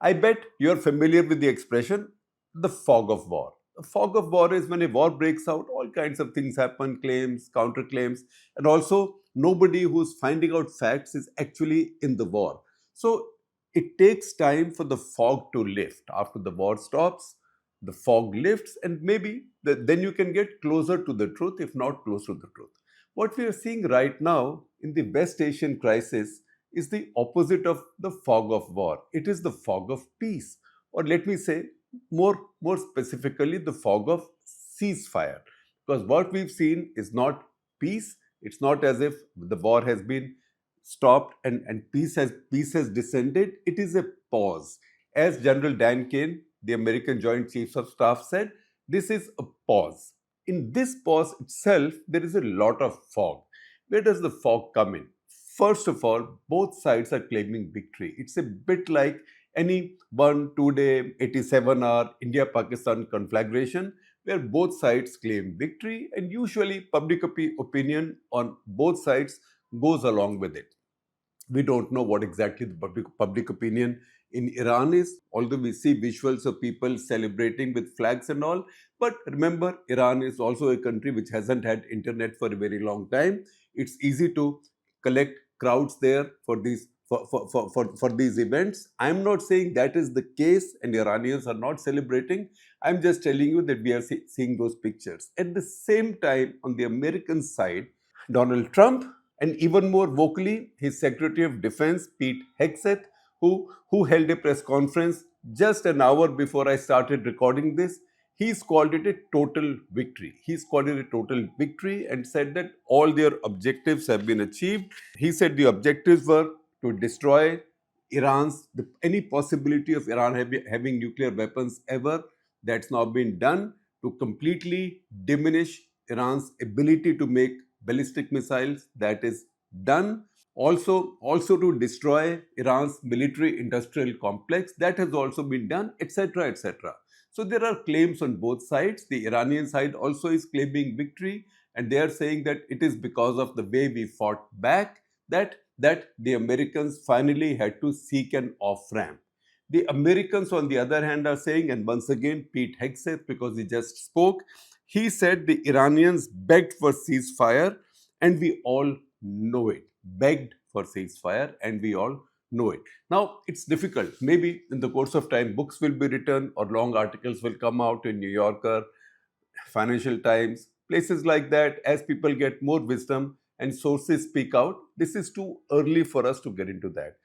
I bet you're familiar with the expression, the fog of war. The fog of war is when a war breaks out, all kinds of things happen, claims, counterclaims, and also nobody who's finding out facts is actually in the war. So it takes time for the fog to lift. After the war stops, the fog lifts, and maybe then you can get closer to the truth, if not close to the truth. What we are seeing right now in the West Asian crisis is the opposite of the fog of war. It is the fog of peace, or let me say more specifically, the fog of ceasefire. Because what we've seen is not peace. It's not as if the war has been stopped and peace has descended. It is a pause. As General Dan Kane, the American Joint Chiefs of Staff, said, this is a pause. In this pause itself, there is a lot of fog. Where does the fog come in? First of all, both sides are claiming victory. It's a bit like any 1-2 day, 87-hour India-Pakistan conflagration where both sides claim victory, and usually public opinion on both sides goes along with it. We don't know what exactly the public opinion in Iran is, although we see visuals of people celebrating with flags and all. But remember, Iran is also a country which hasn't had internet for a very long time. It's easy to collect crowds there for these events. I'm not saying that is the case and Iranians are not celebrating. I'm just telling you that we are seeing those pictures. At the same time, on the American side, Donald Trump, and even more vocally, his Secretary of Defense, Pete Hegseth, who held a press conference just an hour before I started recording this, he's called it a total victory. He's called it a total victory and said that all their objectives have been achieved. He said the objectives were to destroy any possibility of Iran having nuclear weapons ever. That's now been done, to completely diminish Iran's ability to make ballistic missiles. That is done. Also to destroy Iran's military industrial complex. That has also been done, etc., etc. So there are claims on both sides. The Iranian side also is claiming victory, and they are saying that it is because of the way we fought back that the Americans finally had to seek an off-ramp. The Americans, on the other hand, are saying, and once again, Pete Hegseth, because he just spoke, he said the Iranians begged for ceasefire, and we all know it. Begged for ceasefire, and we all know it. Now, it's difficult. Maybe in the course of time, books will be written or long articles will come out in New Yorker, Financial Times, places like that. As people get more wisdom and sources speak out, this is too early for us to get into that.